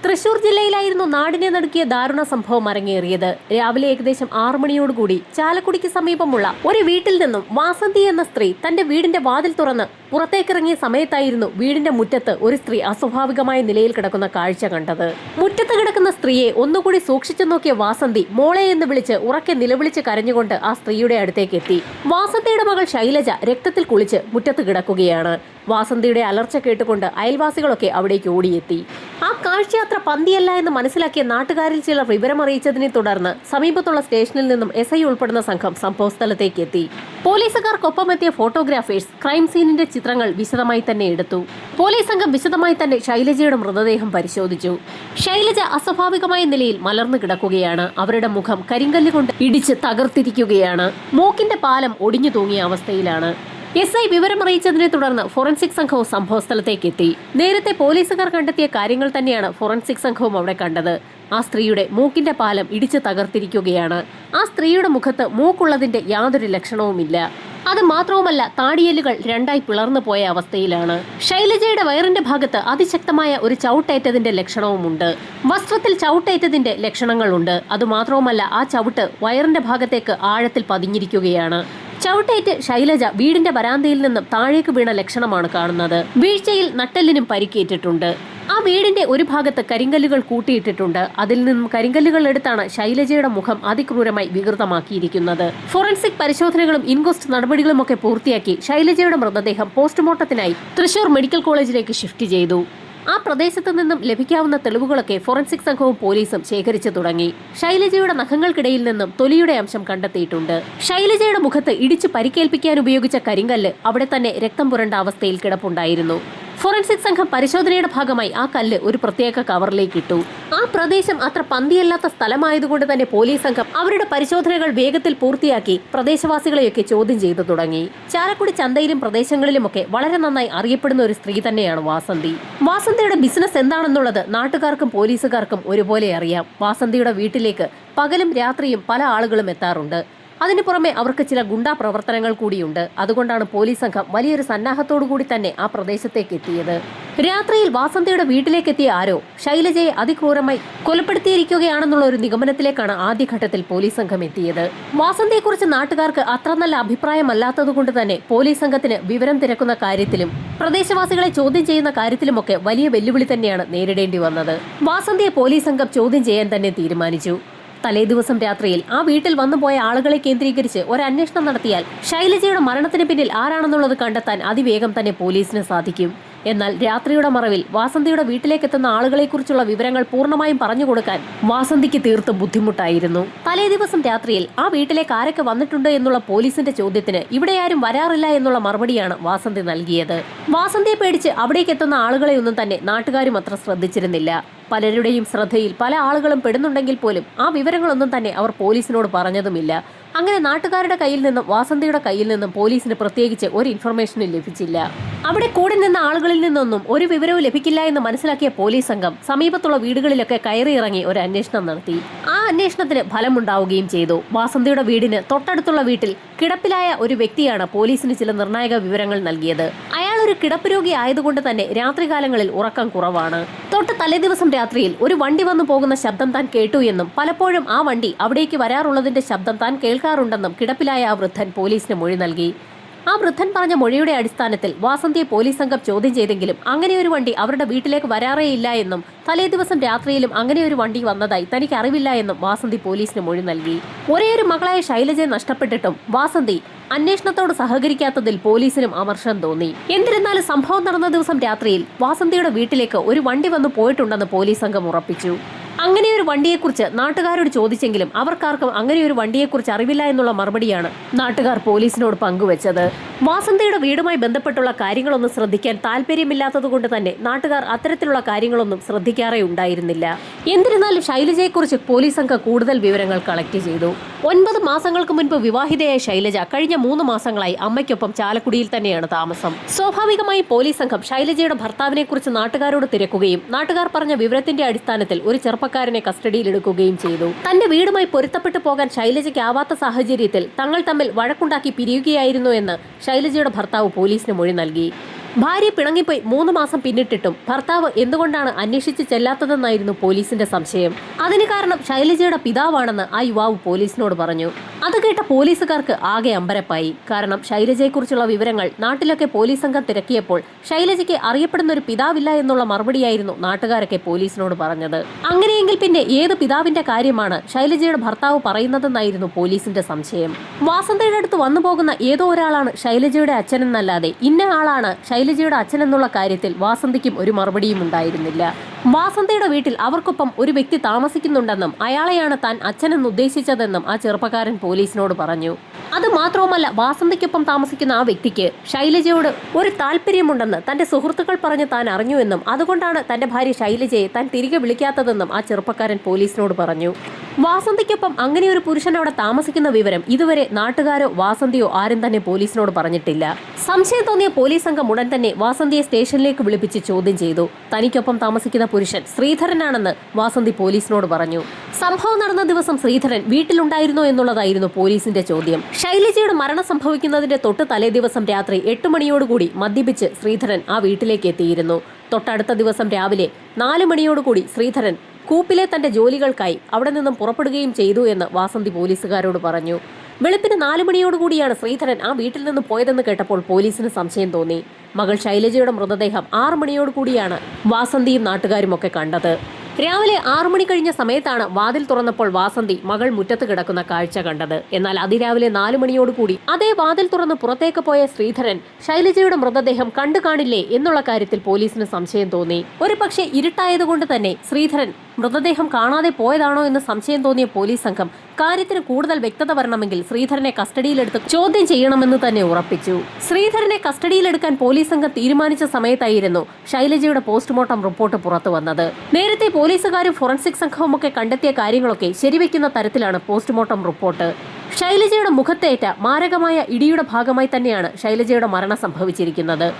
തൃശൂർ ജില്ലയിലായിരുന്നു നാടിനെ നടുക്കിയ ദാരുണ സംഭവം അരങ്ങേറിയത്. രാവിലെ ഏകദേശം 6 മണിയോടുകൂടി ചാലക്കുടിക്ക് സമീപമുള്ള ഒരു വീട്ടിൽ നിന്നും വാസന്തി എന്ന സ്ത്രീ തന്റെ വീടിന്റെ വാതിൽ തുറന്ന് പുറത്തേക്കിറങ്ങിയ സമയത്തായിരുന്നു വീടിന്റെ മുറ്റത്ത് ഒരു സ്ത്രീ അസ്വാഭാവികമായ നിലയിൽ കിടക്കുന്ന കാഴ്ച കണ്ടത്. മുറ്റത്ത് കിടക്കുന്ന സ്ത്രീയെ ഒന്നുകൂടി സൂക്ഷിച്ചു നോക്കിയ വാസന്തി മോളെ എന്ന് വിളിച്ച് ഉറക്കെ നിലവിളിച്ച് കരഞ്ഞുകൊണ്ട് ആ സ്ത്രീയുടെ അടുത്തേക്ക് എത്തി. വാസന്തിയുടെ മകൾ ശൈലജ രക്തത്തിൽ കുളിച്ച് മുറ്റത്ത് കിടക്കുകയാണ്. വാസന്തിയുടെ അലർച്ച കേട്ടുകൊണ്ട് അയൽവാസികളൊക്കെ അവിടേക്ക് ഓടിയെത്തി. ആ കാഴ്ച അത്ര പന്തിയല്ല എന്ന് മനസ്സിലാക്കിയ നാട്ടുകാരിൽ ചിലർ വിവരമറിയിച്ചതിനെ തുടർന്ന് സമീപത്തുള്ള സ്റ്റേഷനിൽ നിന്നും SI ഉൾപ്പെടുന്ന സംഘം സംഭവസ്ഥലത്തേക്ക് എത്തി. പോലീസുകാർക്കൊപ്പം എത്തിയ ഫോട്ടോഗ്രാഫേഴ്സ് ക്രൈം സീനിന്റെ ചിത്രങ്ങൾ വിശദമായി തന്നെ എടുത്തു. പോലീസ് സംഘം വിശദമായി തന്നെ ശൈലജയുടെ മൃതദേഹം പരിശോധിച്ചു. ശൈലജ അസ്വാഭാവികമായ നിലയിൽ മലർന്നു കിടക്കുകയാണ്. അവരുടെ മുഖം കരിങ്കല്ല് കൊണ്ട് ഇടിച്ച് തകർത്തിരിക്കുകയാണ്. മൂക്കിന്റെ പാലം ഒടിഞ്ഞു തൂങ്ങിയ അവസ്ഥയിലാണ്. SI വിവരമറിയിച്ചതിനെ തുടർന്ന് ഫോറൻസിക് സംഘവും സംഭവസ്ഥലത്തേക്ക് എത്തി. നേരത്തെ പോലീസുകാർ കണ്ടെത്തിയ കാര്യങ്ങൾ തന്നെയാണ് ഫോറൻസിക് സംഘവും അവിടെ കണ്ടത്. ആ സ്ത്രീയുടെ മൂക്കിന്റെ പാലം ഇടിച്ചു തകർത്തിരിക്കുകയാണ്. ആ സ്ത്രീയുടെ മുഖത്ത് മൂക്കുള്ളതിന്റെ യാതൊരു ലക്ഷണവുമില്ല. അത് മാത്രവുമല്ല, താടിയെല്ലുകൾ രണ്ടായി പിളർന്നു പോയ അവസ്ഥയിലാണ്. ശൈലജയുടെ വയറിന്റെ ഭാഗത്ത് അതിശക്തമായ ഒരു ചവിട്ടേറ്റതിന്റെ ലക്ഷണവുമുണ്ട്. വസ്ത്രത്തിൽ ചവിട്ടേറ്റതിന്റെ ലക്ഷണങ്ങളുണ്ട്. അതുമാത്രവുമല്ല, ആ ചവിട്ട് വയറിന്റെ ഭാഗത്തേക്ക് ആഴത്തിൽ പതിഞ്ഞിരിക്കുകയാണ്. ചവിട്ടേറ്റ് ശൈലജ വീടിന്റെ വരാന്തയിൽ നിന്നും താഴേക്ക് വീണ ലക്ഷണമാണ് കാണുന്നത്. വീഴ്ചയിൽ നട്ടെല്ലിനും പരിക്കേറ്റിട്ടുണ്ട്. ആ വീടിന്റെ ഒരു ഭാഗത്ത് കരിങ്കല്ലുകൾ കൂട്ടിയിട്ടിട്ടുണ്ട്. അതിൽ നിന്നും കരിങ്കല്ലുകൾ എടുത്താണ് ശൈലജയുടെ മുഖം അതിക്രൂരമായി വികൃതമാക്കിയിരിക്കുന്നത്. ഫോറൻസിക് പരിശോധനകളും ഇൻക്വസ്റ്റ് നടപടികളും ഒക്കെ പൂർത്തിയാക്കി ശൈലജയുടെ മൃതദേഹം പോസ്റ്റ്മോർട്ടത്തിനായി തൃശൂർ മെഡിക്കൽ കോളേജിലേക്ക് ഷിഫ്റ്റ് ചെയ്തു. ആ പ്രദേശത്തു നിന്നും ലഭിക്കാവുന്ന തെളിവുകളൊക്കെ ഫോറൻസിക് സംഘവും പോലീസും ശേഖരിച്ചു തുടങ്ങി. ശൈലജയുടെ നഖങ്ങൾക്കിടയിൽ നിന്നും തൊലിയുടെ അംശം കണ്ടെത്തിയിട്ടുണ്ട്. ശൈലജയുടെ മുഖത്ത് ഇടിച്ചു പരിക്കേൽപ്പിക്കാൻ ഉപയോഗിച്ച കരിങ്കല്ല് അവിടെ തന്നെ രക്തം പുരണ്ട അവസ്ഥയിൽ കിടപ്പുണ്ടായിരുന്നു. ഫോറൻസിക് സംഘം പരിശോധനയുടെ ഭാഗമായി ആ കല്ല് ഒരു പ്രത്യേക കവറിലേക്ക് ഇട്ടു. ആ പ്രദേശം അത്ര പന്തിയല്ലാത്ത സ്ഥലമായതുകൊണ്ട് തന്നെ പോലീസ് സംഘം അവരുടെ പരിശോധനകൾ വേഗത്തിൽ പൂർത്തിയാക്കി പ്രദേശവാസികളെയൊക്കെ ചോദ്യം ചെയ്തു തുടങ്ങി. ചാലക്കുടി ചന്തയിലും പ്രദേശങ്ങളിലുമൊക്കെ വളരെ നന്നായി അറിയപ്പെടുന്ന ഒരു സ്ത്രീ തന്നെയാണ് വാസന്തി. വാസന്തിയുടെ ബിസിനസ് എന്താണെന്നുള്ളത് നാട്ടുകാർക്കും പോലീസുകാർക്കും ഒരുപോലെ അറിയാം. വാസന്തിയുടെ വീട്ടിലേക്ക് പകലും രാത്രിയും പല ആളുകളും എത്താറുണ്ട്. അതിനു പുറമെ അവർക്ക് ചില ഗുണ്ടാ പ്രവർത്തനങ്ങൾ കൂടിയുണ്ട്. അതുകൊണ്ടാണ് പോലീസ് സംഘം വലിയൊരു സന്നാഹത്തോടു കൂടി തന്നെ ആ പ്രദേശത്തേക്ക് എത്തിയത്. രാത്രിയിൽ വാസന്തിയുടെ വീട്ടിലേക്ക് എത്തിയ ആരോ ശൈലജയെ അതിക്രൂരമായി കൊലപ്പെടുത്തിയിരിക്കുകയാണെന്നുള്ള ഒരു നിഗമനത്തിലേക്കാണ് ആദ്യഘട്ടത്തിൽ പോലീസ് സംഘം എത്തിയത്. വാസന്തിയെക്കുറിച്ച് നാട്ടുകാർക്ക് അത്ര നല്ല അഭിപ്രായമല്ലാത്തതുകൊണ്ട് തന്നെ പോലീസ് സംഘത്തിന് വിവരം തിരക്കുന്ന കാര്യത്തിലും പ്രദേശവാസികളെ ചോദ്യം ചെയ്യുന്ന കാര്യത്തിലുമൊക്കെ വലിയ വെല്ലുവിളി തന്നെയാണ് നേരിടേണ്ടി വന്നത്. വാസന്തിയെ പോലീസ് സംഘം ചോദ്യം ചെയ്യാൻ തന്നെ തീരുമാനിച്ചു. തലേദിവസം രാത്രിയിൽ ആ വീട്ടിൽ വന്നുപോയ ആളുകളെ കേന്ദ്രീകരിച്ച് ഒരു അന്വേഷണം നടത്തിയാൽ ശൈലജയുടെ മരണത്തിന് പിന്നിൽ ആരാണെന്നുള്ളത് കണ്ടെത്താൻ അതിവേഗം തന്നെ പോലീസിന് സാധിക്കും. എന്നാൽ രാത്രിയുടെ മറവിൽ വാസന്തിയുടെ വീട്ടിലേക്ക് എത്തുന്ന ആളുകളെക്കുറിച്ചുള്ള വിവരങ്ങൾ പൂർണ്ണമായും പറഞ്ഞുകൊടുക്കാൻ വാസന്തിക്ക് തീർത്തും ബുദ്ധിമുട്ടായിരുന്നു. തലേദിവസം രാത്രിയിൽ ആ വീട്ടിലേക്ക് ആരൊക്കെ വന്നിട്ടുണ്ട് എന്നുള്ള പോലീസിന്റെ ചോദ്യത്തിന് ഇവിടെ ആരും വരാറില്ല എന്നുള്ള മറുപടിയാണ് വാസന്തി നൽകിയത്. വാസന്തിയെ പേടിച്ച് അവിടേക്ക് എത്തുന്ന ആളുകളെയൊന്നും തന്നെ നാട്ടുകാരും അത്ര ശ്രദ്ധിച്ചിരുന്നില്ല. പലരുടെയും ശ്രദ്ധയിൽ പല ആളുകളും പെടുന്നുണ്ടെങ്കിൽ പോലും ആ വിവരങ്ങളൊന്നും തന്നെ അവർ പോലീസിനോട് പറഞ്ഞതുമില്ല. അങ്ങനെ നാട്ടുകാരുടെ കയ്യിൽ നിന്നും വാസന്തിയുടെ കയ്യിൽ നിന്നും പോലീസിന് പ്രത്യേകിച്ച് ഒരു ഇൻഫർമേഷനും ലഭിച്ചില്ല. അവിടെ കൂടി നിന്ന ആളുകളിൽ നിന്നൊന്നും ഒരു വിവരവും ലഭിക്കില്ല എന്ന് മനസ്സിലാക്കിയ പോലീസ് സംഘം സമീപത്തുള്ള വീടുകളിലൊക്കെ കയറിയിറങ്ങി ഒരു അന്വേഷണം നടത്തി. ആ അന്വേഷണത്തിന് ഫലമുണ്ടാവുകയും ചെയ്തു. വാസന്തിയുടെ വീടിന് തൊട്ടടുത്തുള്ള വീട്ടിൽ കിടപ്പിലായ ഒരു വ്യക്തിയാണ് പോലീസിന് ചില നിർണായക വിവരങ്ങൾ നൽകിയത്. അയാൾ ഒരു കിടപ്പ് രോഗി ആയതുകൊണ്ട് തന്നെ രാത്രികാലങ്ങളിൽ ഉറക്കം കുറവാണ്. തൊട്ട് തലേദിവസം രാത്രിയിൽ ഒരു വണ്ടി വന്നു പോകുന്ന ശബ്ദം താൻ കേട്ടു എന്നും പലപ്പോഴും ആ വണ്ടി അവിടേക്ക് വരാറുള്ളതിന്റെ ശബ്ദം താൻ കേൾക്കാറുണ്ടെന്നും കിടപ്പിലായ ആ വൃദ്ധൻ പോലീസിന് മൊഴി നൽകി. ആ വൃദ്ധൻ പറഞ്ഞ മൊഴിയുടെ അടിസ്ഥാനത്തിൽ വാസന്തിയെ പോലീസ് സംഘം ചോദ്യം ചെയ്തെങ്കിലും അങ്ങനെയൊരു വണ്ടി അവരുടെ വീട്ടിലേക്ക് വരാറേയില്ല എന്നും തലേദിവസം രാത്രിയിലും അങ്ങനെയൊരു വണ്ടി വന്നതായി തനിക്ക് അറിവില്ല എന്നും വാസന്തി പോലീസിന് മൊഴി നൽകി. ഒരേയൊരു മകളായ ശൈലജയെ നഷ്ടപ്പെട്ടിട്ടും വാസന്തി അന്വേഷണത്തോട് സഹകരിക്കാത്തതിൽ പോലീസിനും അമർഷം തോന്നി. എന്നിരുന്നാലും സംഭവം നടന്ന ദിവസം രാത്രിയിൽ വാസന്തിയുടെ വീട്ടിലേക്ക് ഒരു വണ്ടി വന്നു പോയിട്ടുണ്ടെന്ന് പോലീസ് സംഘം ഉറപ്പിച്ചു. അങ്ങനെയൊരു വണ്ടിയെക്കുറിച്ച് നാട്ടുകാരോട് ചോദിച്ചെങ്കിലും അവർക്കാർക്കും അങ്ങനെയൊരു വണ്ടിയെക്കുറിച്ച് അറിവില്ല എന്നുള്ള മറുപടിയാണ് നാട്ടുകാർ പോലീസിനോട് പങ്കുവച്ചത്. വാസന്തിയുടെ വീടുമായി ബന്ധപ്പെട്ടുള്ള കാര്യങ്ങളൊന്നും ശ്രദ്ധിക്കാൻ താല്പര്യമില്ലാത്തതുകൊണ്ട് തന്നെ നാട്ടുകാർ അത്തരത്തിലുള്ള കാര്യങ്ങളൊന്നും ശ്രദ്ധിക്കാറേ ഉണ്ടായിരുന്നില്ല. എന്നിരുന്നാലും ശൈലജയെക്കുറിച്ച് പോലീസ് സംഘം കൂടുതൽ വിവരങ്ങൾ കളക്ട് ചെയ്തു. 9 മാസങ്ങൾക്ക് മുൻപ് വിവാഹിതയായ ശൈലജ കഴിഞ്ഞ 3 മാസങ്ങളായി അമ്മയ്ക്കൊപ്പം ചാലക്കുടിയിൽ തന്നെയാണ് താമസം. സ്വാഭാവികമായി പോലീസ് സംഘം ശൈലജയുടെ ഭർത്താവിനെ കുറിച്ച് നാട്ടുകാരോട് തിരക്കുകയും നാട്ടുകാർ പറഞ്ഞ വിവരത്തിന്റെ അടിസ്ഥാനത്തിൽ ഒരു ചെറുപ്പക്കാരനെ കസ്റ്റഡിയിലെടുക്കുകയും ചെയ്തു. തന്റെ വീടുമായി പൊരുത്തപ്പെട്ടു പോകാൻ ശൈലജയ്ക്ക് ആവാത്ത സാഹചര്യത്തിൽ തങ്ങൾ തമ്മിൽ വഴക്കുണ്ടാക്കി പിരിയുകയായിരുന്നു എന്ന് ശൈലജയുടെ ഭർത്താവ് പോലീസിന് മൊഴി നൽകി. ഭാര്യ പിണങ്ങിപ്പോയി 3 മാസം പിന്നിട്ടിട്ടും ഭർത്താവ് എന്തുകൊണ്ടാണ് അന്വേഷിച്ച് ചെല്ലാത്തതെന്നായിരുന്നു പോലീസിന്റെ സംശയം. അതിന് കാരണം ശൈലജയുടെ പിതാവാണെന്ന് ആ യുവാവ് പോലീസിനോട് പറഞ്ഞു. അത് കേട്ട പോലീസുകാർക്ക് ആകെ അമ്പരപ്പായി. കാരണം ശൈലജയെക്കുറിച്ചുള്ള വിവരങ്ങൾ നാട്ടിലൊക്കെ പോലീസ് സംഘം തിരക്കിയപ്പോൾ ശൈലജയ്ക്ക് അറിയപ്പെടുന്ന ഒരു പിതാവില്ല എന്നുള്ള മറുപടിയായിരുന്നു നാട്ടുകാരൊക്കെ പോലീസിനോട് പറഞ്ഞത്. അങ്ങനെയെങ്കിൽ പിന്നെ ഏത് പിതാവിന്റെ കാര്യമാണ് ശൈലജയുടെ ഭർത്താവ് പറയുന്നതെന്നായിരുന്നു പോലീസിന്റെ സംശയം. വാസന്തയുടെ അടുത്ത് വന്നു പോകുന്ന ഏതോ ഒരാളാണ് ശൈലജയുടെ അച്ഛനെന്നല്ലാതെ ഇന്ന ആളാണ് ശൈലജയുടെ അച്ഛൻ എന്നുള്ള കാര്യത്തിൽ വാസന്തിക്കും ഒരു മറുപടിയും ഉണ്ടായിരുന്നില്ല. വാസന്തയുടെ വീട്ടിൽ അവർക്കൊപ്പം ഒരു വ്യക്തി താമസിക്കുന്നുണ്ടെന്നും അയാളെയാണ് താൻ അച്ഛനെന്ന് ഉദ്ദേശിച്ചതെന്നും ആ ചെറുപ്പക്കാരൻ പോലീസിനോട് പറഞ്ഞു. അത് മാത്രവുമല്ല, വാസന്തിക്കൊപ്പം താമസിക്കുന്ന ആ വ്യക്തിക്ക് ശൈലജയോട് ഒരു താല്പര്യമുണ്ടെന്ന് തന്റെ സുഹൃത്തുക്കൾ പറഞ്ഞ് താൻ അറിഞ്ഞുവെന്നും അതുകൊണ്ടാണ് തന്റെ ഭാര്യ ശൈലജയെ താൻ തിരികെ വിളിക്കാത്തതെന്നും ആ ചെറുപ്പക്കാരൻ പോലീസിനോട് പറഞ്ഞു. വാസന്തിക്കൊപ്പം അങ്ങനെ ഒരു പുരുഷൻ അവിടെ താമസിക്കുന്ന വിവരം ഇതുവരെ നാട്ടുകാരോ വാസന്തിയോ ആരും തന്നെ പോലീസിനോട് പറഞ്ഞിട്ടില്ല. സംശയം തോന്നിയ പോലീസ് സംഘം ഉടൻ തന്നെ വാസന്തിയെ സ്റ്റേഷനിലേക്ക് വിളിപ്പിച്ച് ചോദ്യം ചെയ്തു. തനിക്കൊപ്പം താമസിക്കുന്ന പുരുഷൻ ശ്രീധരനാണെന്ന് വാസന്തി പോലീസിനോട് പറഞ്ഞു. സംഭവം നടന്ന ദിവസം ശ്രീധരൻ വീട്ടിലുണ്ടായിരുന്നോ എന്നുള്ളതായിരുന്നു പോലീസിന്റെ ചോദ്യം. ശൈലജയുടെ മരണം സംഭവിക്കുന്നതിന്റെ തൊട്ട് തലേ ദിവസം രാത്രി 8 മണിയോടുകൂടി മദ്യപിച്ച് ശ്രീധരൻ ആ വീട്ടിലേക്ക് എത്തിയിരുന്നു. തൊട്ടടുത്ത ദിവസം രാവിലെ 4 മണിയോടുകൂടി ശ്രീധരൻ കൂപ്പിലെ തന്റെ ജോലികൾക്കായി അവിടെ നിന്നും പുറപ്പെടുകയും ചെയ്തു എന്ന് വാസന്തി പോലീസുകാരോട് പറഞ്ഞു. വെളുപ്പിന് 4 മണിയോടുകൂടിയാണ് ശ്രീധരൻ ആ വീട്ടിൽ നിന്ന് പോയതെന്ന് കേട്ടപ്പോൾ പോലീസിന് സംശയം തോന്നി. മകൾ ശൈലജയുടെ മൃതദേഹം 6 മണിയോടുകൂടിയാണ് വാസന്തിയും നാട്ടുകാരും ഒക്കെ കണ്ടത്. രാവിലെ 6 മണി കഴിഞ്ഞ സമയത്താണ് വാതിൽ തുറന്നപ്പോൾ വാസന്തി മകൾ മുറ്റത്ത് കിടക്കുന്ന കാഴ്ച കണ്ടത്. എന്നാൽ അതിരാവിലെ 4 മണിയോടുകൂടി അതേ വാതിൽ തുറന്ന് പുറത്തേക്ക് പോയ ശ്രീധരൻ ശൈലജയുടെ മൃതദേഹം കണ്ടു കാണില്ലേ എന്നുള്ള കാര്യത്തിൽ പോലീസിന് സംശയം തോന്നി. ഒരു പക്ഷേ ഇരുട്ടായതുകൊണ്ട് തന്നെ ശ്രീധരൻ മൃതദേഹം കാണാതെ പോയതാണോ എന്ന് സംശയം തോന്നിയ പോലീസ് സംഘം കാര്യത്തിന് കൂടുതൽ വ്യക്തത വരണമെങ്കിൽ ശ്രീധരനെ കസ്റ്റഡിയിലെടുത്ത് ചോദ്യം ചെയ്യണമെന്ന് തന്നെ ഉറപ്പിച്ചു. ശ്രീധരനെ കസ്റ്റഡിയിലെടുക്കാൻ പോലീസ് സംഘം തീരുമാനിച്ച സമയത്തായിരുന്നു ശൈലജയുടെ പോസ്റ്റ്മോർട്ടം റിപ്പോർട്ട് പുറത്തു വന്നത്. നേരത്തെ പോലീസുകാരും ഫോറൻസിക് സംഘവുമൊക്കെ കണ്ടെത്തിയ കാര്യങ്ങളൊക്കെ ശരിവെക്കുന്ന തരത്തിലാണ് പോസ്റ്റ്മോർട്ടം റിപ്പോർട്ട്. ശൈലജയുടെ മുഖത്തേറ്റ മാരകമായ ഇടിയുടെ ഭാഗമായി തന്നെയാണ് ശൈലജയുടെ മരണം സംഭവിച്ചിരിക്കുന്നത്.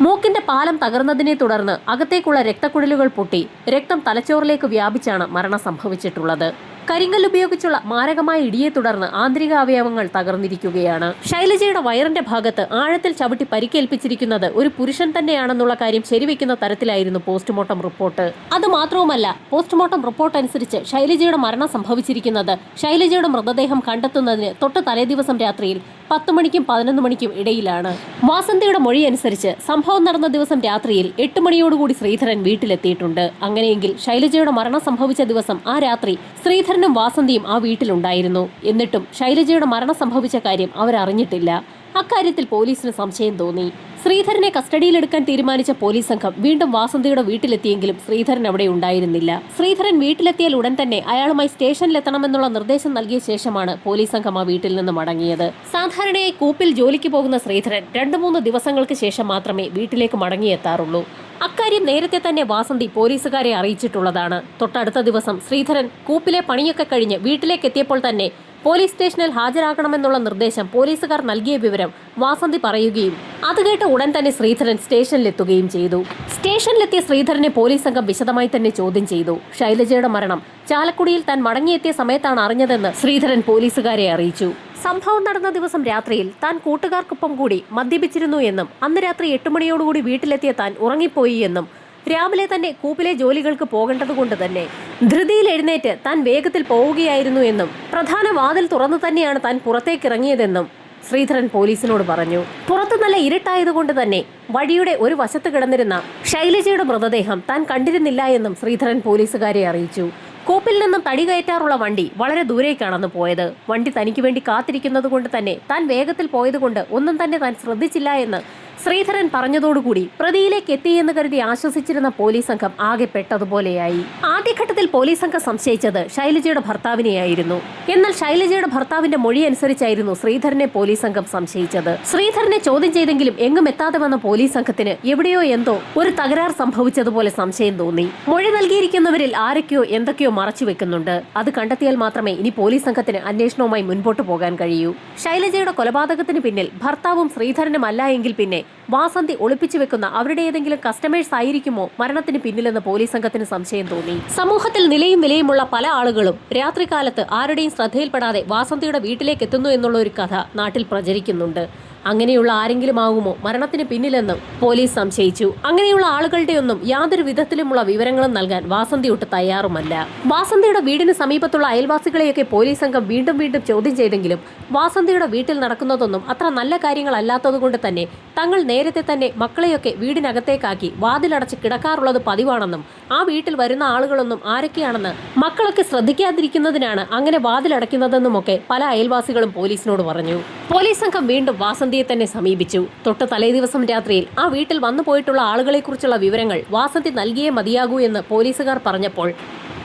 മൂക്കിന്റെ പാലം തകർന്നതിനെ തുടർന്ന് അകത്തേക്കുള്ള രക്തക്കുഴലുകൾ പൊട്ടി രക്തം തലച്ചോറിലേക്ക് വ്യാപിച്ചാണ് മരണം സംഭവിച്ചിട്ടുള്ളത്. കരിങ്കല്ല് ഉപയോഗിച്ചുള്ള മാരകമായ ഇടിയെ തുടർന്ന് ആന്തരിക അവയവങ്ങൾ തകർന്നിരിക്കുകയാണ്. ശൈലജയുടെ വയറിന്റെ ഭാഗത്ത് ആഴത്തിൽ ചവിട്ടി പരിക്കേൽപ്പിച്ചിരിക്കുന്നത് ഒരു പുരുഷൻ തന്നെയാണെന്നുള്ള കാര്യം ശരിവെക്കുന്ന തരത്തിലായിരുന്നു പോസ്റ്റ്മോർട്ടം റിപ്പോർട്ട്. അതുമാത്രവുമല്ല, പോസ്റ്റ്മോർട്ടം റിപ്പോർട്ട് അനുസരിച്ച് ശൈലജയുടെ മരണം സംഭവിച്ചിരിക്കുന്നത് ശൈലജയുടെ മൃതദേഹം കണ്ടെത്തുന്നതിന് തൊട്ട് തലേദിവസം രാത്രിയിൽ 10 മണിക്കും 11 മണിക്കും ഇടയിലാണ്. വാസന്തിയുടെ മൊഴി അനുസരിച്ച് സംഭവം നടന്ന ദിവസം രാത്രിയിൽ 8 മണിയോടുകൂടി ശ്രീധരൻ വീട്ടിലെത്തിയിട്ടുണ്ട്. അങ്ങനെയെങ്കിൽ ശൈലജയുടെ മരണം സംഭവിച്ച ദിവസം ആ രാത്രി ശ്രീധരനും വാസന്തിയും ആ വീട്ടിലുണ്ടായിരുന്നു. എന്നിട്ടും ശൈലജയുടെ മരണം സംഭവിച്ച കാര്യം അവരറിഞ്ഞിട്ടില്ല. അക്കാര്യത്തിൽ പോലീസിന് സംശയം തോന്നി. ശ്രീധരനെ കസ്റ്റഡിയിലെടുക്കാൻ തീരുമാനിച്ച പോലീസ് സംഘം വീണ്ടും വാസന്തിയുടെ വീട്ടിലെത്തിയെങ്കിലും ശ്രീധരൻ അവിടെ ഉണ്ടായിരുന്നില്ല. ശ്രീധരൻ വീട്ടിലെത്തിയാൽ ഉടൻ തന്നെ അയാളുമായി സ്റ്റേഷനിലെത്തണമെന്നുള്ള നിർദ്ദേശം നൽകിയ ശേഷമാണ് പോലീസ് സംഘം ആ വീട്ടിൽ നിന്ന് മടങ്ങിയത്. സാധാരണയായി കൂപ്പിൽ ജോലിക്ക് പോകുന്ന ശ്രീധരൻ 2-3 ദിവസങ്ങൾക്ക് ശേഷം മാത്രമേ വീട്ടിലേക്ക് മടങ്ങിയെത്താറുള്ളൂ. അക്കാര്യം നേരത്തെ തന്നെ വാസന്തി പോലീസുകാരെ അറിയിച്ചിട്ടുള്ളതാണ്. തൊട്ടടുത്ത ദിവസം ശ്രീധരൻ കൂപ്പിലെ പണിയൊക്കെ കഴിഞ്ഞ് വീട്ടിലേക്ക് എത്തിയപ്പോൾ തന്നെ പോലീസ് സ്റ്റേഷനിൽ ഹാജരാകണമെന്നുള്ള നിർദ്ദേശം പോലീസുകാർ നൽകിയ വിവരം വാസന്തി പറയുകയും അത് കേട്ട് ഉടൻ തന്നെ ശ്രീധരൻ സ്റ്റേഷനിലെത്തുകയും ചെയ്തു. സ്റ്റേഷനിലെത്തിയ ശ്രീധരനെ പോലീസ് സംഘം വിശദമായി തന്നെ ചോദ്യം ചെയ്തു. ശൈലജയുടെ മരണം ചാലക്കുടിയിൽ താൻ മടങ്ങിയെത്തിയ സമയത്താണ് അറിഞ്ഞതെന്ന് ശ്രീധരൻ പോലീസുകാരെ അറിയിച്ചു. സംഭവം നടന്ന ദിവസം രാത്രിയിൽ താൻ കൂട്ടുകാർക്കൊപ്പം കൂടി മദ്യപിച്ചിരുന്നു എന്നും അന്ന് രാത്രി 8 മണിയോടുകൂടി വീട്ടിലെത്തിയ താൻ ഉറങ്ങിപ്പോയി എന്നും രാവിലെ തന്നെ കൂപ്പിലെ ജോലികൾക്ക് പോകേണ്ടതുകൊണ്ട് തന്നെ ധൃതിയിൽ എഴുന്നേറ്റ് താൻ വേഗത്തിൽ പോവുകയായിരുന്നു എന്നും പ്രധാന വാതിൽ തുറന്നു തന്നെയാണ് താൻ പുറത്തേക്കിറങ്ങിയതെന്നും ശ്രീധരൻ പോലീസിനോട് പറഞ്ഞു. പുറത്ത് നല്ല ഇരുട്ടായതുകൊണ്ട് തന്നെ വഴിയുടെ ഒരു വശത്ത് കിടന്നിരുന്ന ശൈലജയുടെ മൃതദേഹം താൻ കണ്ടിരുന്നില്ല എന്നും ശ്രീധരൻ പോലീസുകാരെ അറിയിച്ചു. കൂപ്പിൽ നിന്നും തടി കയറ്റാറുള്ള വണ്ടി വളരെ ദൂരേക്കാണെന്ന് പോയത്. വണ്ടി തനിക്ക് വേണ്ടി കാത്തിരിക്കുന്നത് കൊണ്ട് തന്നെ താൻ വേഗത്തിൽ പോയതുകൊണ്ട് ഒന്നും തന്നെ താൻ ശ്രദ്ധിച്ചില്ല എന്ന് ശ്രീധരൻ പറഞ്ഞതോടുകൂടി പ്രതിയിലേക്ക് എത്തിയെന്ന് കരുതി ആശ്വസിച്ചിരുന്ന പോലീസ് സംഘം ആകെ പെട്ടതുപോലെയായി. ആദ്യഘട്ടത്തിൽ പോലീസ് സംഘം സംശയിച്ചത് ശൈലജയുടെ ഭർത്താവിനെയായിരുന്നു. എന്നാൽ ശൈലജയുടെ ഭർത്താവിന്റെ മൊഴി അനുസരിച്ചായിരുന്നു ശ്രീധരനെ പോലീസ് സംഘം സംശയിച്ചത്. ശ്രീധരനെ ചോദ്യം ചെയ്തെങ്കിലും എങ്ങും എത്താതെ വന്ന പോലീസ് സംഘത്തിന് എവിടെയോ എന്തോ ഒരു തകരാർ സംഭവിച്ചതുപോലെ സംശയം തോന്നി. മൊഴി നൽകിയിരിക്കുന്നവരിൽ ആരൊക്കെയോ എന്തൊക്കെയോ മറച്ചു വെക്കുന്നുണ്ട്. അത് കണ്ടെത്തിയാൽ മാത്രമേ ഇനി പോലീസ് സംഘത്തിന് അന്വേഷണവുമായി മുൻപോട്ട് പോകാൻ കഴിയൂ. ശൈലജയുടെ കൊലപാതകത്തിന് പിന്നിൽ ഭർത്താവും ശ്രീധരനും അല്ല എങ്കിൽ പിന്നെ വാസന്തി ഒളിപ്പിച്ചു വെക്കുന്ന അവരുടെ ഏതെങ്കിലും കസ്റ്റമേഴ്സ് ആയിരിക്കുമോ മരണത്തിന് പിന്നിലെന്ന് പോലീസ് സംഘത്തിന് സംശയം തോന്നി. സമൂഹത്തിൽ നിലയും വിലയുമുള്ള പല ആളുകളും രാത്രികാലത്ത് ആരുടെയും ശ്രദ്ധയിൽപ്പെടാതെ വാസന്തിയുടെ വീട്ടിലേക്ക് എത്തുന്നു എന്നുള്ള ഒരു കഥ നാട്ടിൽ പ്രചരിക്കുന്നുണ്ട്. അങ്ങനെയുള്ള ആരെങ്കിലും ആകുമോ മരണത്തിന് പിന്നിലെന്നും പോലീസ് സംശയിച്ചു. അങ്ങനെയുള്ള ആളുകളുടെ ഒന്നും യാതൊരു വിധത്തിലുമുള്ള വിവരങ്ങളും നൽകാൻ വാസന്തി ഒട്ട് തയ്യാറുമല്ല. വാസന്തിയുടെ വീടിന് സമീപത്തുള്ള അയൽവാസികളെയൊക്കെ പോലീസ് സംഘം വീണ്ടും വീണ്ടും ചോദ്യം ചെയ്തെങ്കിലും വാസന്തിയുടെ വീട്ടിൽ നടക്കുന്നതൊന്നും അത്ര നല്ല കാര്യങ്ങളല്ലാത്തതുകൊണ്ട് തന്നെ തങ്ങൾ നേരത്തെ തന്നെ മക്കളെയൊക്കെ വീടിനകത്തേക്കാക്കി വാതിലടച്ച് കിടക്കാറുള്ളത് പതിവാണെന്നും ആ വീട്ടിൽ വരുന്ന ആളുകളൊന്നും ആരൊക്കെയാണെന്ന് മക്കളൊക്കെ ശ്രദ്ധിക്കാതിരിക്കുന്നതിനാണ് അങ്ങനെ വാതിലടയ്ക്കുന്നതെന്നുമൊക്കെ പല അയൽവാസികളും പോലീസിനോട് പറഞ്ഞു. പോലീസ് സംഘം വീണ്ടും വാസന്തിയെ തന്നെ സമീപിച്ചു. തൊട്ട് തലേദിവസം രാത്രിയിൽ ആ വീട്ടിൽ വന്നു പോയിട്ടുള്ള ആളുകളെക്കുറിച്ചുള്ള വിവരങ്ങൾ വാസന്തി നൽകിയേ മതിയാകൂ എന്ന് പോലീസുകാർ പറഞ്ഞപ്പോൾ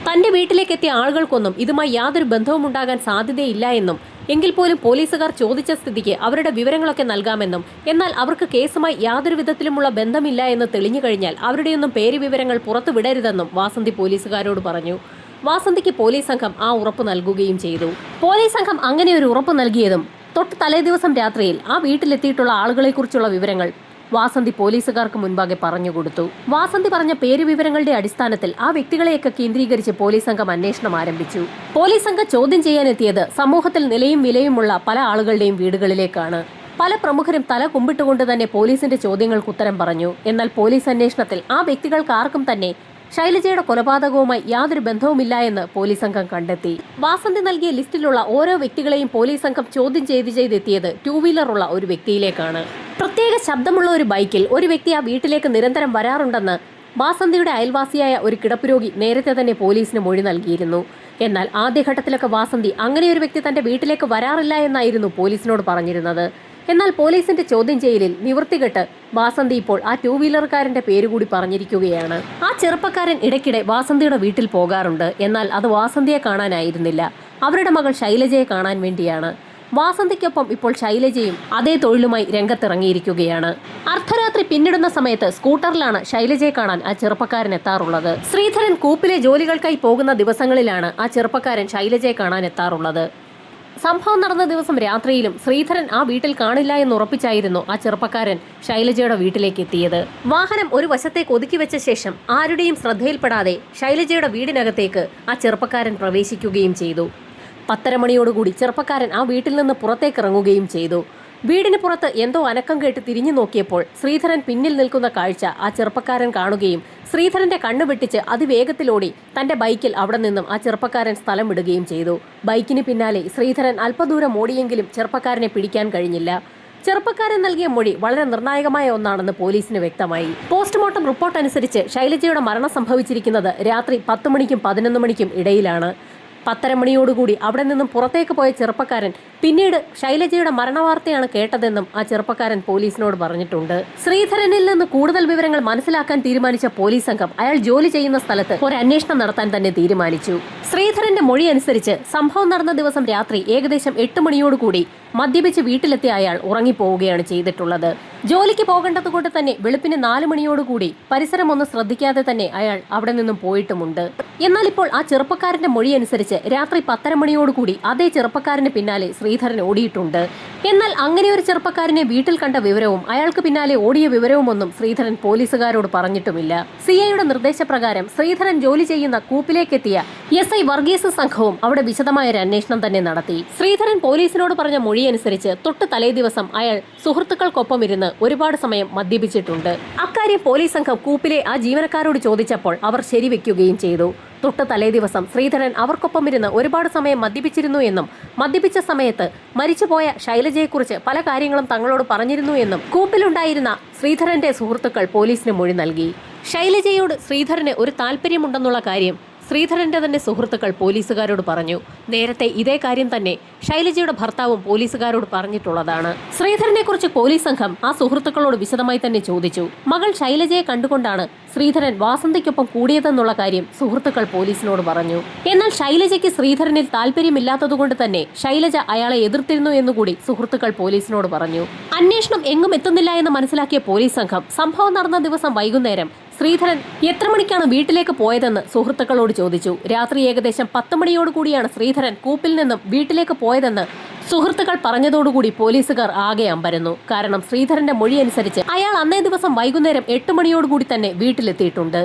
തന്റെ വീട്ടിലേക്കെത്തിയ ആളുകൾക്കൊന്നും ഇതുമായി യാതൊരു ബന്ധവും ഉണ്ടാകാൻ സാധ്യതയില്ല എന്നും എങ്കിൽ പോലും പോലീസുകാർ ചോദിച്ച സ്ഥിതിക്ക് അവരുടെ വിവരങ്ങളൊക്കെ നൽകാമെന്നും എന്നാൽ അവർക്ക് കേസുമായി യാതൊരു വിധത്തിലുമുള്ള ബന്ധമില്ല എന്ന് തെളിഞ്ഞു കഴിഞ്ഞാൽ അവരുടെയൊന്നും പേര് വിവരങ്ങൾ പുറത്തു വിടരുതെന്നും വാസന്തി പോലീസുകാരോട് പറഞ്ഞു. വാസന്തിക്ക് പോലീസ് സംഘം ആ ഉറപ്പ് നൽകുകയും ചെയ്തു. പോലീസ് സംഘം അങ്ങനെ ഒരു ഉറപ്പ് നൽകിയതും തൊട്ട് തലേദിവസം രാത്രിയിൽ ആ വീട്ടിലെത്തിയിട്ടുള്ള ആളുകളെക്കുറിച്ചുള്ള വിവരങ്ങൾ വാസന്തി പോലീസുകാർക്ക് മുൻപാകെ പറഞ്ഞുകൊടുത്തു. വാസന്തി പറഞ്ഞ പേരുവിവരങ്ങളുടെ അടിസ്ഥാനത്തിൽ ആ വ്യക്തികളെയൊക്കെ കേന്ദ്രീകരിച്ച് പോലീസ് സംഘം അന്വേഷണം ആരംഭിച്ചു. പോലീസ് സംഘം ചോദ്യം ചെയ്യാനെത്തിയത് സമൂഹത്തിൽ നിലയും വിലയുമുള്ള പല ആളുകളുടെയും വീടുകളിലേക്കാണ്. പല പ്രമുഖരും തല കുമ്പിട്ടുകൊണ്ട് തന്നെ പോലീസിന്റെ ചോദ്യങ്ങൾക്ക് ഉത്തരം പറഞ്ഞു. എന്നാൽ പോലീസ് അന്വേഷണത്തിൽ ആ വ്യക്തികൾക്ക് ആർക്കും തന്നെ ശൈലജയുടെ കൊലപാതകവുമായി യാതൊരു ബന്ധവുമില്ല എന്ന് പോലീസ് സംഘം കണ്ടെത്തി. വാസന്തി നൽകിയ ലിസ്റ്റിലുള്ള ഓരോ വ്യക്തികളെയും പോലീസ് സംഘം ചോദ്യം ചെയ്തെത്തിയത് ടൂ വീലറുള്ള ഒരു വ്യക്തിയിലേക്കാണ്. പ്രത്യേക ശബ്ദമുള്ള ഒരു ബൈക്കിൽ ഒരു വ്യക്തി ആ വീട്ടിലേക്ക് നിരന്തരം വരാറുണ്ടെന്ന് വാസന്തിയുടെ അയൽവാസിയായ ഒരു കിടപ്പുരോഗി നേരത്തെ തന്നെ പോലീസിന് മൊഴി നൽകിയിരുന്നു. എന്നാൽ ആദ്യഘട്ടത്തിലൊക്കെ വാസന്തി അങ്ങനെ ഒരു വ്യക്തി തന്റെ വീട്ടിലേക്ക് വരാറില്ല എന്നായിരുന്നു പോലീസിനോട് പറഞ്ഞിരുന്നത്. എന്നാൽ പോലീസിന്റെ ചോദ്യം ചെയ്യലിൽ നിവൃത്തികെട്ട് വാസന്തി ഇപ്പോൾ ആ ടൂ വീലർക്കാരന്റെ പേരുകൂടി പറഞ്ഞിരിക്കുകയാണ്. ആ ചെറുപ്പക്കാരൻ ഇടയ്ക്കിടെ വാസന്തിയുടെ വീട്ടിൽ പോകാറുണ്ട്. എന്നാൽ അത് വാസന്തിയെ കാണാനായിരുന്നില്ല, അവരുടെ മകൾ ശൈലജയെ കാണാൻ വേണ്ടിയാണ്. വാസന്തിക്കൊപ്പം ഇപ്പോൾ ശൈലജയും അതേ തൊഴിലുമായി രംഗത്തിറങ്ങിയിരിക്കുകയാണ്. അർദ്ധരാത്രി പിന്നിടുന്ന സമയത്ത് സ്കൂട്ടറിലാണ് ശൈലജയെ കാണാൻ ആ ചെറുപ്പക്കാരൻ എത്താറുള്ളത്. ശ്രീധരൻ കൂപ്പിലെ ജോലികൾക്കായി പോകുന്ന ദിവസങ്ങളിലാണ് ആ ചെറുപ്പക്കാരൻ ശൈലജയെ കാണാൻ എത്താറുള്ളത്. സംഭവം നടന്ന ദിവസം രാത്രിയിലും ശ്രീധരൻ ആ വീട്ടിൽ കാണില്ല എന്ന് ഉറപ്പിച്ചായിരുന്നു ആ ചെറുപ്പക്കാരൻ ശൈലജയുടെ വീട്ടിലേക്ക് എത്തിയത്. വാഹനം ഒരു വശത്തേക്ക് ഒതുക്കി വെച്ച ശേഷം ആരുടെയും ശ്രദ്ധയിൽപ്പെടാതെ ശൈലജയുടെ വീടിനകത്തേക്ക് ആ ചെറുപ്പക്കാരൻ പ്രവേശിക്കുകയും ചെയ്തു. 10:30 മണിയോടുകൂടി ചെറുപ്പക്കാരൻ ആ വീട്ടിൽ നിന്ന് പുറത്തേക്കിറങ്ങുകയും ചെയ്തു. വീടിന് പുറത്ത് എന്തോ അനക്കം കേട്ട് തിരിഞ്ഞു നോക്കിയപ്പോൾ ശ്രീധരൻ പിന്നിൽ നിൽക്കുന്ന കാഴ്ച ആ ചെറുപ്പക്കാരൻ കാണുകയും ശ്രീധരന്റെ കണ്ണു വെട്ടിച്ച് അതിവേഗത്തിലോടി തന്റെ ബൈക്കിൽ അവിടെ നിന്നും ആ ചെറുപ്പക്കാരൻ സ്ഥലം വിടുകയും ചെയ്തു. ബൈക്കിന് പിന്നാലെ ശ്രീധരൻ അല്പദൂരം ഓടിയെങ്കിലും ചെറുപ്പക്കാരനെ പിടിക്കാൻ കഴിഞ്ഞില്ല. ചെറുപ്പക്കാരൻ നൽകിയ മൊഴി വളരെ നിർണായകമായ ഒന്നാണെന്ന് പോലീസിന് വ്യക്തമായി. പോസ്റ്റ്മോർട്ടം റിപ്പോർട്ട് അനുസരിച്ച് ശൈലജയുടെ മരണം സംഭവിച്ചിരിക്കുന്നത് രാത്രി 10 മണിക്കും 11 മണിക്കും ഇടയിലാണ്. 10:30 മണിയോടുകൂടി അവിടെ നിന്നും പുറത്തേക്ക് പോയ ചെറുപ്പക്കാരൻ പിന്നീട് ശൈലജയുടെ മരണവാർത്തയാണ് കേട്ടതെന്നും ആ ചെറുപ്പക്കാരൻ പോലീസിനോട് പറഞ്ഞിട്ടുണ്ട്. ശ്രീധരനിൽ നിന്ന് കൂടുതൽ വിവരങ്ങൾ മനസ്സിലാക്കാൻ തീരുമാനിച്ച പോലീസ് സംഘം അയാൾ ജോലി ചെയ്യുന്ന സ്ഥലത്ത് ഒരു അന്വേഷണം നടത്താൻ തന്നെ തീരുമാനിച്ചു. ശ്രീധരന്റെ മൊഴി അനുസരിച്ച് സംഭവം നടന്ന ദിവസം രാത്രി ഏകദേശം 8 മണിയോടുകൂടി മദ്യപിച്ച് വീട്ടിലെത്തിയ അയാൾ ഉറങ്ങിപ്പോവുകയാണ് ചെയ്തിട്ടുള്ളത്. ജോലിക്ക് പോകേണ്ടതുകൊണ്ട് തന്നെ വെളുപ്പിന് 4 മണിയോടുകൂടി പരിസരം ഒന്നും ശ്രദ്ധിക്കാതെ തന്നെ അയാൾ അവിടെ നിന്നും പോയിട്ടുമുണ്ട്. എന്നാൽ ഇപ്പോൾ ആ ചെറുപ്പക്കാരന്റെ മൊഴി അനുസരിച്ച് രാത്രി 10:30 മണിയോടുകൂടി അതേ ചെറുപ്പക്കാരന് പിന്നാലെ ശ്രീധരൻ ഓടിയിട്ടുണ്ട്. എന്നാൽ അങ്ങനെ ഒരു ചെറുപ്പക്കാരനെ വീട്ടിൽ കണ്ട വിവരവും അയാൾക്ക് പിന്നാലെ ഓടിയ വിവരവും ഒന്നും ശ്രീധരൻ പോലീസുകാരോട് പറഞ്ഞിട്ടുമില്ല. സിഐയുടെ നിർദ്ദേശപ്രകാരം ശ്രീധരൻ ജോലി ചെയ്യുന്ന കൂപ്പിലേക്കെത്തിയ SI വർഗീസ് സംഘവും അവിടെ വിശദമായ ഒരു അന്വേഷണം തന്നെ നടത്തി. ശ്രീധരൻ പോലീസിനോട് പറഞ്ഞ മൊഴി അനുസരിച്ച് തൊട്ട് തലേ ദിവസം അയാൾ സുഹൃത്തുക്കൾക്കൊപ്പം ഇരുന്ന് ഒരുപാട് സമയം മദ്യപിച്ചിട്ടുണ്ട്. അക്കാര്യം പോലീസ് സംഘം കൂപ്പിലെ ആ ജീവനക്കാരോട് ചോദിച്ചപ്പോൾ അവർ ശരിവെക്കുകയും ചെയ്തു. തൊട്ട് തലേ ദിവസം ശ്രീധരൻ അവർക്കൊപ്പം ഇരുന്ന് ഒരുപാട് സമയം മദ്യപിച്ചിരുന്നു എന്നും മദ്യപിച്ച സമയത്ത് മരിച്ചുപോയ ശൈലജയെക്കുറിച്ച് പല കാര്യങ്ങളും തങ്ങളോട് പറഞ്ഞിരുന്നു എന്നും കൂപ്പിലുണ്ടായിരുന്ന ശ്രീധരന്റെ സുഹൃത്തുക്കൾ പോലീസിന് മൊഴി നൽകി. ശൈലജയോട് ശ്രീധരന് ഒരു താല്പര്യമുണ്ടെന്നുള്ള കാര്യം ശ്രീധരന്റെ തന്നെ സുഹൃത്തുക്കൾ പോലീസുകാരോട് പറഞ്ഞു. നേരത്തെ ഇതേ കാര്യം തന്നെ ശൈലജയുടെ ഭർത്താവും പോലീസുകാരോട് പറഞ്ഞിട്ടുള്ളതാണ്. ശ്രീധരനെ കുറിച്ച് പോലീസ് സംഘം ആ സുഹൃത്തുക്കളോട് വിശദമായി തന്നെ ചോദിച്ചു. മകൾ ശൈലജയെ കണ്ടുകൊണ്ടാണ് ശ്രീധരൻ വാസന്തിക്കൊപ്പം കൂടിയതെന്നുള്ള കാര്യം സുഹൃത്തുക്കൾ പോലീസിനോട് പറഞ്ഞു. എന്നാൽ ശൈലജയ്ക്ക് ശ്രീധരനിൽ താല്പര്യമില്ലാത്തതുകൊണ്ട് തന്നെ ശൈലജ അയാളെ എതിർത്തിരുന്നു എന്നുകൂടി സുഹൃത്തുക്കൾ പോലീസിനോട് പറഞ്ഞു. അന്വേഷണം എങ്ങും എത്തുന്നില്ല എന്ന് മനസ്സിലാക്കിയ പോലീസ് സംഘം സംഭവം നടന്ന ദിവസം വൈകുന്നേരം ശ്രീധരൻ എത്ര മണിക്കാണ് വീട്ടിലേക്ക് പോയതെന്ന് സുഹൃത്തുക്കളോട് ചോദിച്ചു. രാത്രി ഏകദേശം 10 മണിയോടുകൂടിയാണ് ശ്രീധരൻ കൂപ്പിൽ നിന്നും വീട്ടിലേക്ക് പോയതെന്ന് സുഹൃത്തുക്കൾ പറഞ്ഞതോടുകൂടി പോലീസുകാർ ആകെ അമ്പരന്നു. കാരണം ശ്രീധരന്റെ മൊഴി അനുസരിച്ച് അയാൾ അന്നേ ദിവസം വൈകുന്നേരം 8 മണിയോടുകൂടി തന്നെ വീട്ടിലെത്തിയിട്ടുണ്ട്.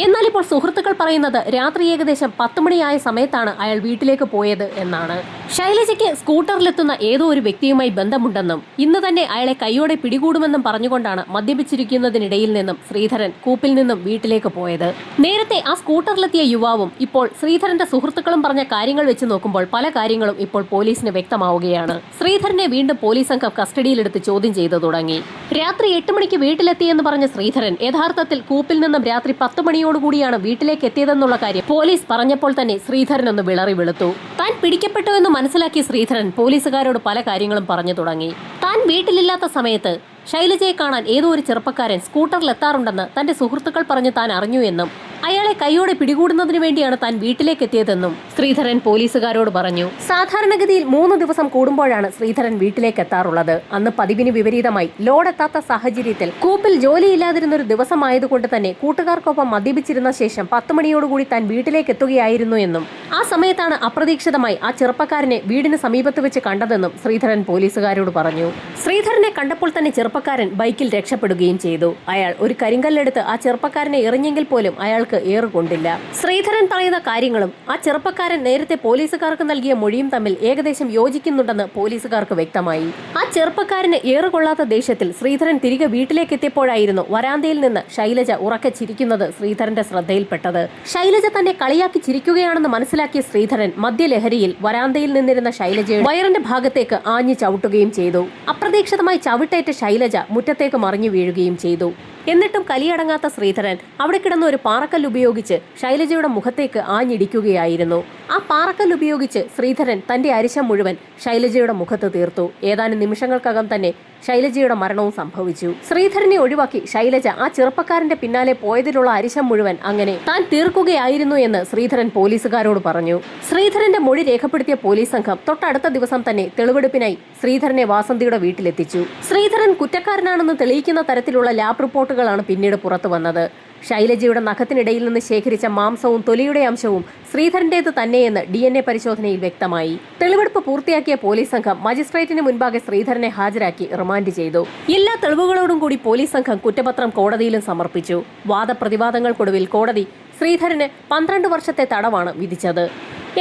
എന്നാൽ ഇപ്പോൾ സുഹൃത്തുക്കൾ പറയുന്നത് രാത്രി ഏകദേശം 10 മണിയായ സമയത്താണ് അയാൾ വീട്ടിലേക്ക് പോയത് എന്നാണ്. ശൈലജയ്ക്ക് സ്കൂട്ടറിലെത്തുന്ന ഏതോ ഒരു വ്യക്തിയുമായി ബന്ധമുണ്ടെന്നും ഇന്ന് തന്നെ അയാളെ കൈയോടെ പിടികൂടുമെന്നും പറഞ്ഞുകൊണ്ടാണ് മദ്യപിച്ചിരിക്കുന്നതിനിടയിൽ നിന്നും ശ്രീധരൻ കൂപ്പിൽ നിന്നും വീട്ടിലേക്ക് പോയത്. നേരത്തെ ആ സ്കൂട്ടറിലെത്തിയ യുവാവും ഇപ്പോൾ ശ്രീധരന്റെ സുഹൃത്തുക്കളും പറഞ്ഞ കാര്യങ്ങൾ വെച്ച് നോക്കുമ്പോൾ പല കാര്യങ്ങളും ഇപ്പോൾ പോലീസിന് വ്യക്തമാവുകയാണ്. ശ്രീധരനെ വീണ്ടും പോലീസ് സംഘം കസ്റ്റഡിയിലെടുത്ത് ചോദ്യം ചെയ്തു തുടങ്ങി. രാത്രി 8 മണിക്ക് വീട്ടിലെത്തിയെന്ന് പറഞ്ഞ ശ്രീധരൻ യഥാർത്ഥത്തിൽ കൂപ്പിൽ നിന്നും രാത്രി 10 മണിയോടുകൂടിയാണ് വീട്ടിലേക്ക് എത്തിയതെന്നുള്ള കാര്യം പോലീസ് പറഞ്ഞപ്പോൾ തന്നെ ശ്രീധരൻ ഒന്ന് വിളറി വെളുത്തു. താൻ പിടിക്കപ്പെട്ടു എന്ന് മനസ്സിലാക്കിയ ശ്രീധരൻ പോലീസുകാരോട് പല കാര്യങ്ങളും പറഞ്ഞു തുടങ്ങി. താൻ വീട്ടിലില്ലാത്ത സമയത്ത് ശൈലജയെ കാണാൻ ഏതോ ഒരു ചെറുപ്പക്കാരൻ സ്കൂട്ടറിലെത്താറുണ്ടെന്ന് തന്റെ സുഹൃത്തുക്കൾ പറഞ്ഞ് താൻ അറിഞ്ഞു എന്നും അയാളെ കൈയോടെ പിടികൂടുന്നതിനു വേണ്ടിയാണ് താൻ വീട്ടിലേക്ക് എത്തിയതെന്നും ശ്രീധരൻ പോലീസുകാരോട് പറഞ്ഞു. സാധാരണഗതിയിൽ 3 ദിവസം കൂടുമ്പോഴാണ് ശ്രീധരൻ വീട്ടിലേക്ക് എത്താറുള്ളത്. അന്ന് പതിവിന് വിപരീതമായി ലോഡെത്താത്ത സാഹചര്യത്തിൽ കൂപ്പിൽ ജോലിയില്ലാതിരുന്ന ഒരു ദിവസമായതുകൊണ്ട് തന്നെ കൂട്ടുകാർക്കൊപ്പം മദ്യപിച്ചിരുന്ന ശേഷം 10 മണിയോടുകൂടി താൻ വീട്ടിലേക്ക് എത്തുകയായിരുന്നു എന്നും ആ സമയത്താണ് അപ്രതീക്ഷിതമായി ആ ചെറുപ്പക്കാരനെ വീടിന് സമീപത്ത് വെച്ച് കണ്ടതെന്നും ശ്രീധരൻ പോലീസുകാരോട് പറഞ്ഞു. ശ്രീധരനെ കണ്ടപ്പോൾ തന്നെ ചെറുപ്പക്കാരൻ ബൈക്കിൽ രക്ഷപ്പെടുകയും ചെയ്തു. അയാൾ ഒരു കരിങ്കല്ലെടുത്ത് ആ ചെറുപ്പക്കാരനെ എറിഞ്ഞെങ്കിൽ പോലും അയാൾക്ക് ഏറുകൊണ്ടില്ല. ശ്രീധരൻ പറയുന്ന കാര്യങ്ങളും ആ ചെറുപ്പക്കാരൻ നേരത്തെ പോലീസുകാർക്ക് നൽകിയ മൊഴിയും തമ്മിൽ ഏകദേശം യോജിക്കുന്നുണ്ടെന്ന് പോലീസുകാർക്ക് വ്യക്തമായി. ആ ചെറുപ്പക്കാരന് ഏറുകൊള്ളാത്ത ദേഷ്യത്തിൽ ശ്രീധരൻ തിരികെ വീട്ടിലേക്ക് എത്തിയപ്പോഴായിരുന്നു വരാന്തയിൽ നിന്ന് ശൈലജ ഉറക്കെ ചിരിക്കുന്നത് ശ്രീധരന്റെ ശ്രദ്ധയിൽപ്പെട്ടത്. ശൈലജ തന്നെ കളിയാക്കി ചിരിക്കുകയാണെന്ന് മനസ്സിലാക്കിയ ശ്രീധരൻ മദ്യലഹരിയിൽ വരാന്തയിൽ നിന്നിരുന്ന ശൈലജയുടെ വയറിന്റെ ഭാഗത്തേക്ക് ആഞ്ഞു ചവിട്ടുകയും ചെയ്തു. അപ്രതീക്ഷിതമായി ചവിട്ടേറ്റ ശൈലജ മുറ്റത്തേക്ക് മറിഞ്ഞു വീഴുകയും ചെയ്തു. എന്നിട്ടും കലിയടങ്ങാത്ത ശ്രീധരൻ അവിടെ കിടന്ന ഒരു പാറക്കല്ല് ഉപയോഗിച്ച് ശൈലജയുടെ മുഖത്തേക്ക് ആഞ്ഞിടിക്കുകയായിരുന്നു. ആ പാറക്കല്ല് ഉപയോഗിച്ച് ശ്രീധരൻ തന്റെ അരിശം മുഴുവൻ ശൈലജയുടെ മുഖത്ത് തീർത്തു. ഏതാനും നിമിഷങ്ങൾക്കകം തന്നെ ശൈലജയുടെ മരണവും സംഭവിച്ചു. ശ്രീധരനെ ഒഴിവാക്കി ശൈലജ ആ ചെറുപ്പക്കാരന്റെ പിന്നാലെ പോയതിലുള്ള അരിശം മുഴുവൻ അങ്ങനെ താൻ തീർക്കുകയായിരുന്നു എന്ന് ശ്രീധരൻ പോലീസുകാരോട് പറഞ്ഞു. ശ്രീധരന്റെ മൊഴി രേഖപ്പെടുത്തിയ പോലീസ് സംഘം തൊട്ടടുത്ത ദിവസം തന്നെ തെളിവെടുപ്പിനായി ശ്രീധരനെ വാസന്തിയുടെ വീട്ടിലെത്തിച്ചു. ശ്രീധരൻ കുറ്റക്കാരനാണെന്ന് തെളിയിക്കുന്ന തരത്തിലുള്ള ലാബ് റിപ്പോർട്ടുകളാണ് പിന്നീട് പുറത്തു വന്നത്. ശൈലജയുടെ നഖത്തിനിടയിൽ നിന്ന് ശേഖരിച്ച മാംസവും തൊലിയുടെ അംശവും ശ്രീധരന്റേത് തന്നെയെന്ന് DNA പരിശോധനയിൽ വ്യക്തമായി. തെളിവെടുപ്പ് പൂർത്തിയാക്കിയ പോലീസ് സംഘം മജിസ്ട്രേറ്റിന് മുൻപാകെ ശ്രീധരനെ ഹാജരാക്കി റിമാൻഡ് ചെയ്തു. എല്ലാ തെളിവുകളോടും കൂടി പോലീസ് സംഘം കുറ്റപത്രം കോടതിയിലും സമർപ്പിച്ചു. വാദപ്രതിവാദങ്ങൾക്കൊടുവിൽ കോടതി ശ്രീധരന് 12 വർഷത്തെ തടവാണ് വിധിച്ചത്.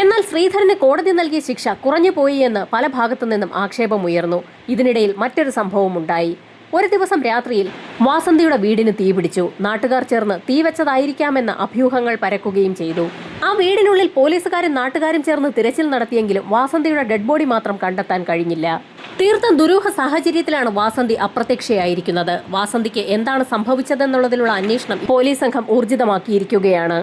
എന്നാൽ ശ്രീധരന് കോടതി നൽകിയ ശിക്ഷ കുറഞ്ഞുപോയി എന്ന് പല ഭാഗത്തു നിന്നും ആക്ഷേപമുയർന്നു. ഇതിനിടയിൽ മറ്റൊരു സംഭവം ഉണ്ടായി. ഒരു ദിവസം രാത്രിയിൽ വാസന്തിയുടെ വീടിന് തീപിടിച്ചു. നാട്ടുകാർ ചേർന്ന് തീവച്ചതായിരിക്കാമെന്ന അഭ്യൂഹങ്ങൾ പരക്കുകയും ചെയ്തു. ആ വീടിനുള്ളിൽ പോലീസുകാരും നാട്ടുകാരും ചേർന്ന് തിരച്ചിൽ നടത്തിയെങ്കിലും വാസന്തിയുടെ ഡെഡ് ബോഡി മാത്രം കണ്ടെത്താൻ കഴിഞ്ഞില്ല. തീർത്തും ദുരൂഹ സാഹചര്യത്തിലാണ് വാസന്തി അപ്രത്യക്ഷയായിരിക്കുന്നത്. വാസന്തിക്ക് എന്താണ് സംഭവിച്ചതെന്നുള്ളതിലുള്ള അന്വേഷണം പോലീസ് സംഘം ഊർജിതമാക്കിയിരിക്കുകയാണ്.